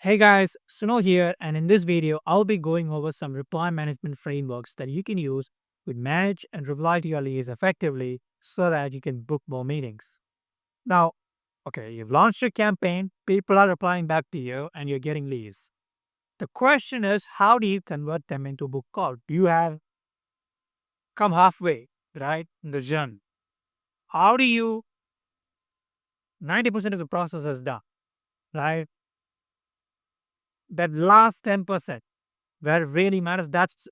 Hey guys, Suno here, and in this video, I'll be going over some reply management frameworks that you can use to manage and reply to your leads effectively so that you can book more meetings. Now, okay, you've launched your campaign, people are replying back to you, and you're getting leads. The question is, how do you convert them into book call? You have come halfway, right, in the journey. How do you, 90% of the process is done, right? That last 10% where it really matters, that's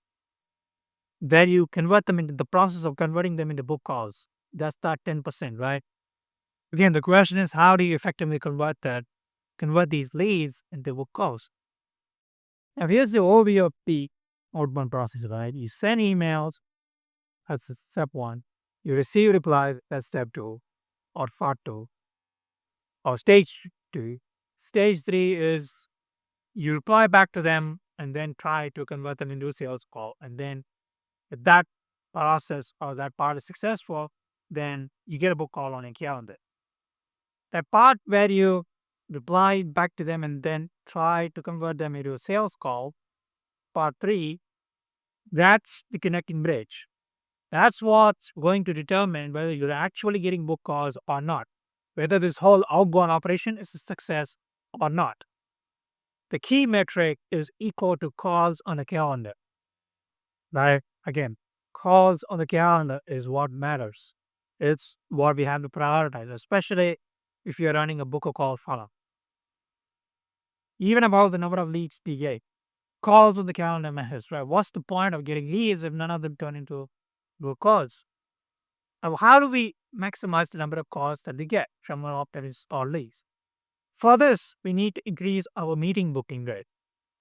where you convert them into the process of converting them into book calls. That's that 10%, right? Again, the question is how do you effectively convert these leads into book calls? Now, here's the overview of the outbound process, right? You send emails, that's step one. You receive replies, that's step two, or part two, or stage two. Stage three is you reply back to them and then try to convert them into a sales call. And then if that process or that part is successful, then you get a book call on your calendar. That part where you reply back to them and then try to convert them into a sales call, part three, that's the connecting bridge. That's what's going to determine whether you're actually getting book calls or not, whether this whole outbound operation is a success or not. The key metric is equal to calls on the calendar. Right? Again, calls on the calendar is what matters. It's what we have to prioritize, especially if you're running a book or call funnel. Even about the number of leads they get, calls on the calendar matters, right? What's the point of getting leads if none of them turn into book calls? Now, how do we maximize the number of calls that they get from our optimists or leads? For this, we need to increase our meeting booking rate,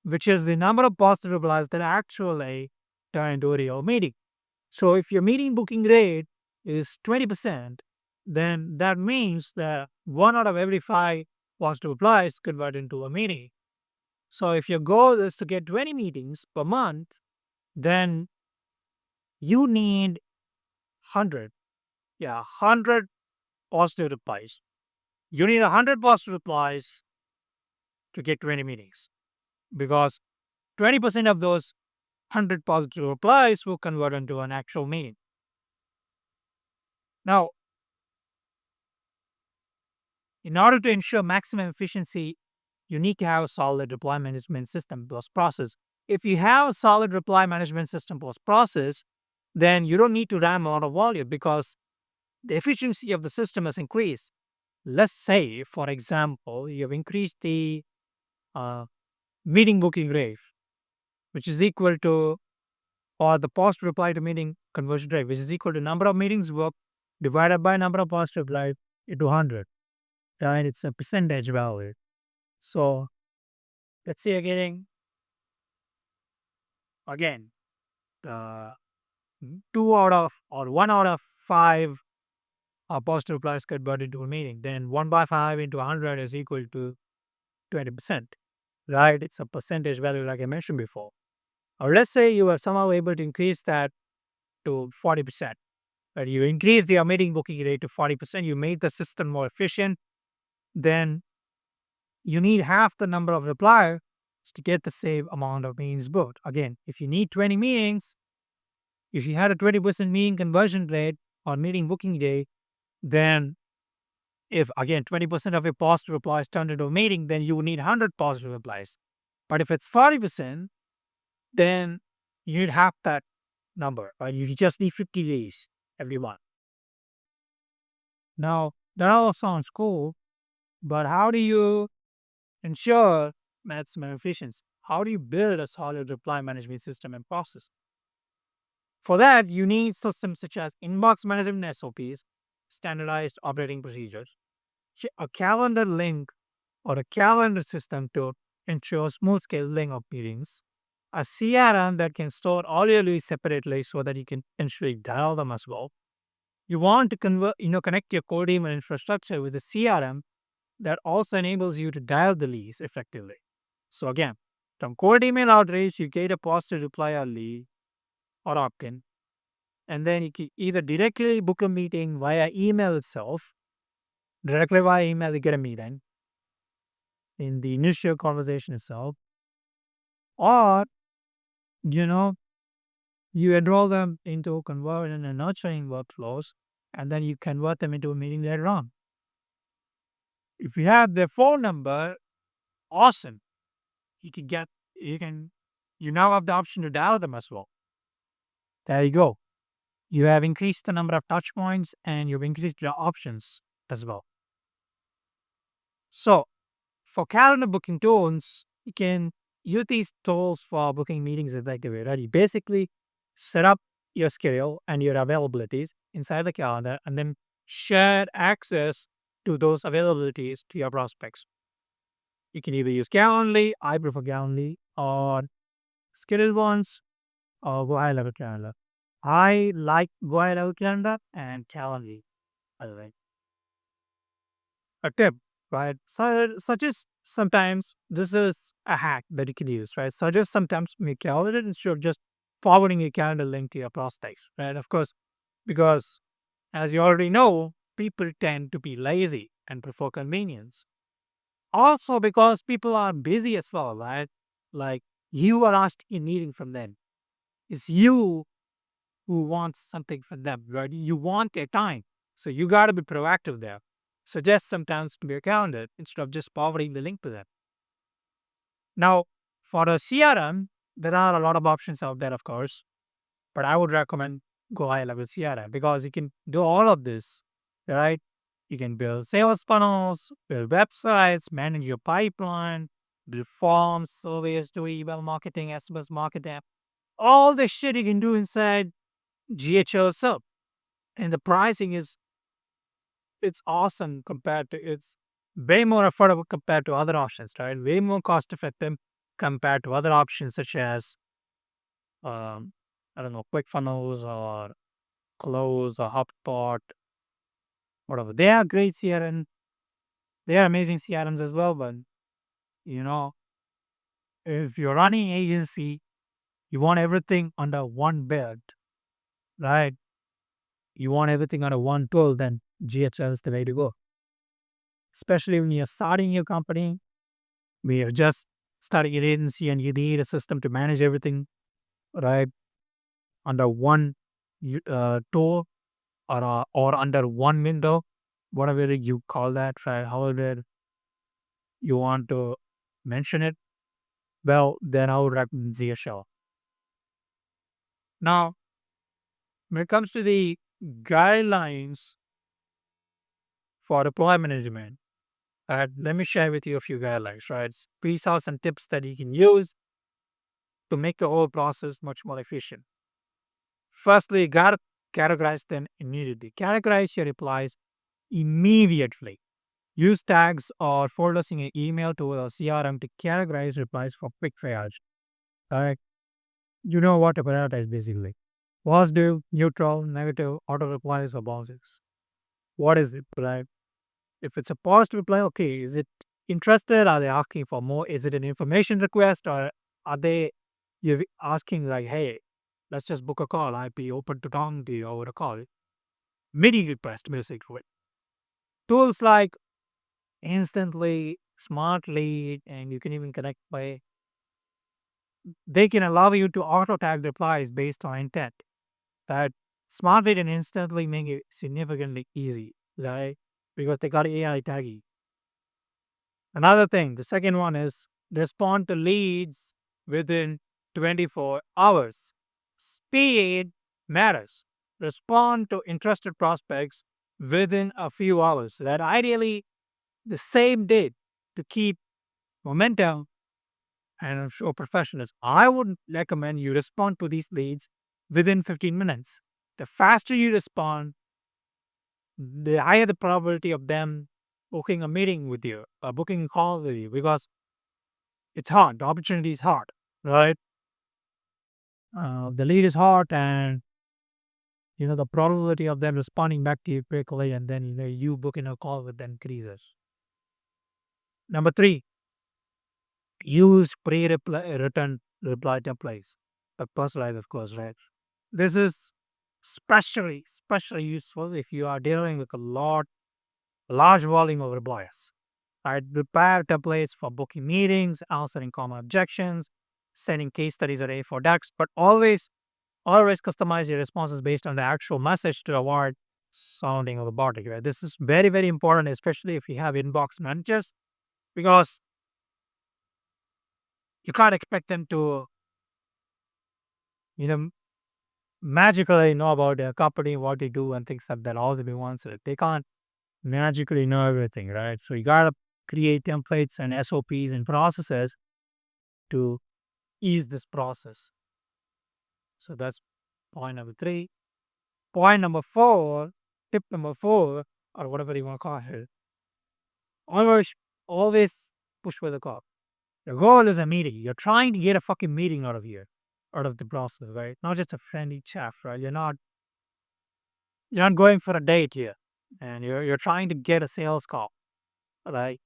which is the number of positive replies that actually turn into a real meeting. So if your meeting booking rate is 20%, then that means that one out of every five positive replies convert into a meeting. So if your goal is to get 20 meetings per month, then you need 100. Yeah, 100 positive replies. You need 100 positive replies to get 20 meetings because 20% of those 100 positive replies will convert into an actual meeting. Now, in order to ensure maximum efficiency, you need to have a solid reply management system plus process. If you have a solid reply management system plus process, then you don't need to ram a lot of volume because the efficiency of the system has increased. Let's say, for example, you have increased the uh, meeting booking rate, which is equal to, or the post reply to meeting conversion rate, which is equal to number of meetings booked divided by number of post reply into 100. Right? It's a percentage value. So let's say you're getting, again, the two out of or one out of five positive replies converted into a meeting. Then 1 by 5 into 100 is equal to 20%. Right? It's a percentage value like I mentioned before. Or let's say you are somehow able to increase that to 40%. But you increase your meeting booking rate to 40%, you made the system more efficient, then you need half the number of repliers to get the same amount of meetings booked. Again, if you need 20 meetings, if you had a 20% meeting conversion rate on meeting booking day, then if again 20% of your positive replies turned into a meeting, then you would need 100 positive replies. But if it's 40%, then you need half that number, right? You just need 50 days every month. Now, that all sounds cool, but how do you ensure maximum efficiency? How do you build a solid reply management system and process? For that, you need systems such as inbox management SOPs, standardized operating procedures, a calendar link or a calendar system to ensure smooth scheduling of meetings, a CRM that can store all your leads separately so that you can eventually dial them as well. You want to connect your core email infrastructure with a CRM that also enables you to dial the leads effectively. So again, from cold email outreach, you get a positive reply or lead or opt-in, and then you can either directly book a meeting via email itself, directly via email you get a meeting. in the initial conversation itself, or you know, you enroll them into conversion and nurturing workflows, and then you convert them into a meeting later on. If you have their phone number, awesome. You can get you can you now have the option to dial them as well. There you go. You have increased the number of touch points and you've increased your options as well. So for calendar booking tools, you can use these tools for booking meetings effectively, right? You basically set up your schedule and your availabilities inside the calendar and then share access to those availabilities to your prospects. You can either use Calendly, I prefer Calendly, or scheduled ones, or go high level calendar. I like go high level calendar and Calendly, by the way. A tip, right? So suggest sometimes this is a hack that you can use, right? Suggest sometimes make calendar instead of just forwarding a calendar link to your prospects, right? Of course, because as you already know, people tend to be lazy and prefer convenience. Also because people are busy as well, right? Like you are asked in meeting from them. It's you who wants something from them, right? You want their time. So you got to be proactive there. Suggest sometimes to your calendar instead of just forwarding the link to them. Now, for a CRM, there are a lot of options out there, of course, but I would recommend go high level CRM because you can do all of this, right? You can build sales funnels, build websites, manage your pipeline, build forms, surveys, do email marketing, SMS marketing, all the shit you can do inside GHL itself. And the pricing is it's awesome compared to it's way more affordable compared to other options, right? Way more cost effective compared to other options such as I don't know, ClickFunnels or Close or HubSpot, whatever. They are great CRM. They are amazing CRMs as well, but you know, if you're running agency, you want everything under one bed, right? You want everything under one tool, then GHL is the way to go. Especially when you're starting your company, we are just starting an agency and you need a system to manage everything, right? Under one tool or under one window, whatever you call that, right? However you want to mention it, well, then I would recommend ZSL. Now, when it comes to the guidelines for deployment management, let me share with you a few guidelines, right? These are some tips that you can use to make the whole process much more efficient. Firstly, you gotta categorize them immediately. Categorize your replies immediately. Use tags or folders in your email tool or CRM to categorize replies for quick triage. Alright, you know what to prioritize basically. Positive, neutral, negative, auto replies, or bounces. What is it, right? If it's a positive reply, okay, is it interested? Are they asking for more? Is it an information request or are they you asking like, hey, let's just book a call. I'd be open to talking to you over a call. Meeting request basically. Tools like Instantly, Smartly, and you can even connect by they can allow you to auto tag replies based on intent. That Smartly and Instantly make it significantly easy, right? Because they got AI tagging. Another thing, the second one is respond to leads within 24 hours. Speed matters. Respond to interested prospects within a few hours. That ideally the same day to keep momentum and show professionalism. I would recommend you respond to these leads within 15 minutes. The faster you respond, the higher the probability of them booking a meeting with you, booking a call with you, because it's hard. The opportunity is hard, right? The lead is hard, and the probability of them responding back to you quickly, and then you booking a call with them increases. Number three, use pre-reply written reply templates, personalized, of course, right? This is especially useful if you are dealing with a large volume of replies. Right? Prepare templates for booking meetings, answering common objections, sending case studies or A4 decks, but always customize your responses based on the actual message to avoid sounding robotic. Right? This is very, very important, especially if you have inbox managers, because you can't expect them to, you know, magically know about their company, what they do, and things like that all the once. They can't magically know everything, right? So you gotta create templates and SOPs and processes to ease this process. So that's point number three. Point number four, tip number four, or whatever you want to call it, always, always push for the call. The goal is a meeting. You're trying to get a fucking meeting out of here, out of the process, right? Not just a friendly chat, right? You're not going for a date here, and you're trying to get a sales call, right?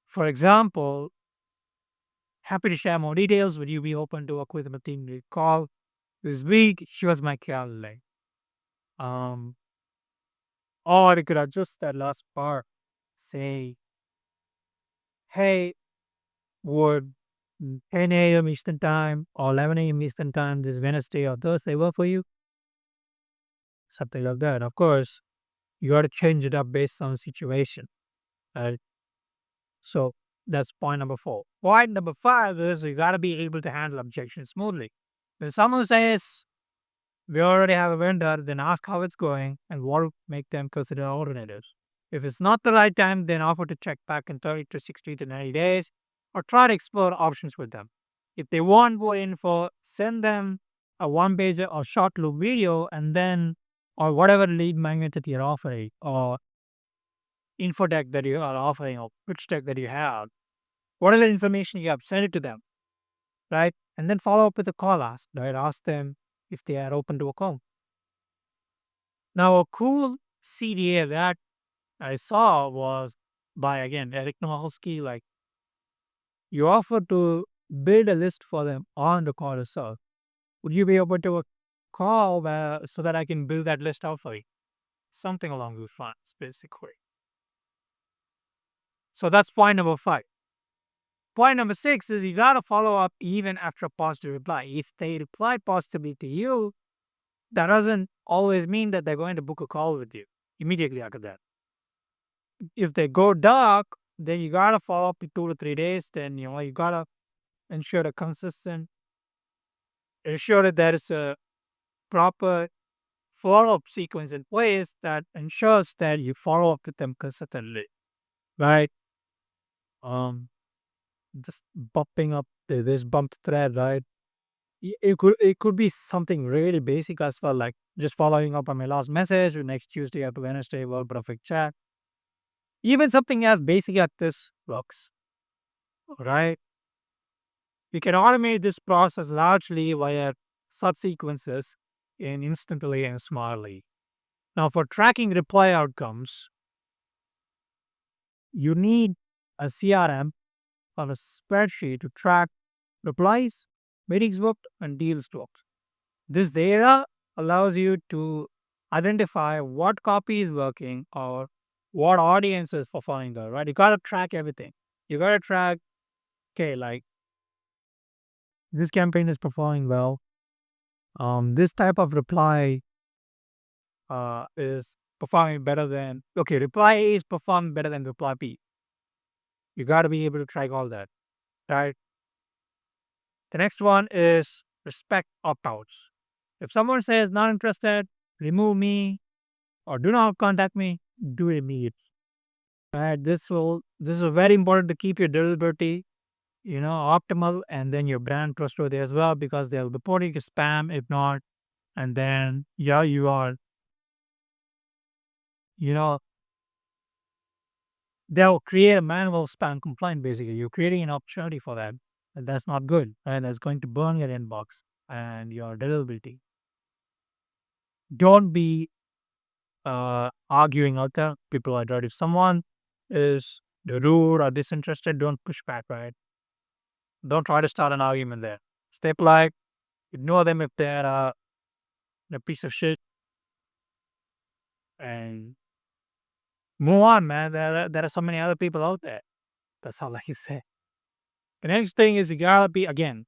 For example, happy to share more details. Would you be open to a quick meeting call this week? Here's my calendar. Um, or you could adjust that last part. Say, hey, would 10 a.m. Eastern Time or 11 a.m. Eastern Time this Wednesday or Thursday work for you? Something like that. Of course, you got to change it up based on the situation. Right? So that's point number four. Point number five is you got to be able to handle objections smoothly. When someone says, we already have a vendor, then ask how it's going and what would make them consider alternatives. If it's not the right time, then offer to check back in 30 to 60 to 90 days or try to explore options with them. If they want more info, send them a one page or short loop video and then, or whatever lead magnet that you're offering or info deck that you are offering or pitch deck that you have, whatever information you have, send it to them, right? And then follow up with a call ask, right? Ask them if they are open to a call. Now, a cool CDA that I saw was by again Eric Nowalski. Like you offer to build a list for them on the call itself. Would you be open to a call so that I can build that list out for you? Something along those lines, basically. So that's point number five. Point number six is you gotta follow up even after a positive reply. If they reply positively to you, that doesn't always mean that they're going to book a call with you immediately after that. If they go dark, then you gotta follow up in 2 to 3 days. Then you gotta ensure a consistent, ensure that there is a proper follow up sequence in place that ensures that you follow up with them consistently, right? Um, just bumping up this bumped thread, right? It could be something really basic as well, like just following up on my last message or next Tuesday after Wednesday, well, perfect chat. Even something as basic as this works, right? We can automate this process largely via subsequences in instantly and smartly. Now, for tracking reply outcomes, you need a CRM or a spreadsheet to track replies, meetings booked, and deals booked. This data allows you to identify what copy is working or what audience is performing there, right? You got to track everything. You got to track, okay, like this campaign is performing well. This type of reply is performing better than, okay, reply A is performing better than reply B. You got to be able to track all that, right? The next one is respect opt outs. If someone says not interested, remove me or do not contact me, do it immediately. Right? This is very important to keep your deliverability, optimal and then your brand trustworthy as well because they'll report you spam if not. And then yeah, you are, you know, they'll create a manual spam complaint basically. You're creating an opportunity for that. And that's not good. And that's going to burn your inbox and your deliverability. Don't be arguing out there. People are right. If someone is rude or disinterested, don't push back, right? Don't try to start an argument there. Stay polite, ignore them if they're a piece of shit, and Move on, man. There are so many other people out there. That's all I can say. The next thing is you gotta be, again,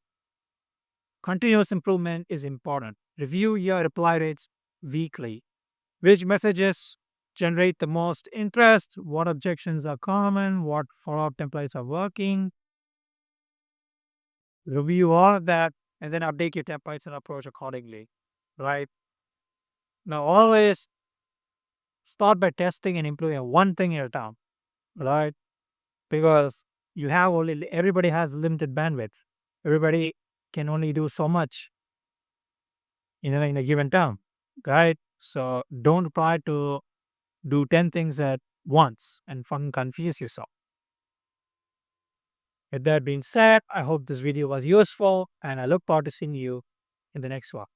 continuous improvement is important. Review your reply rates weekly. Which messages generate the most interest? What objections are common? What follow-up templates are working? Review all of that and then update your templates and approach accordingly. Right? Now always start by testing and improving one thing at a time. Right? Because you have only everybody has limited bandwidth. Everybody can only do so much in a given time. Right? So don't try to do 10 things at once and confuse yourself. With that being said, I hope this video was useful and I look forward to seeing you in the next one.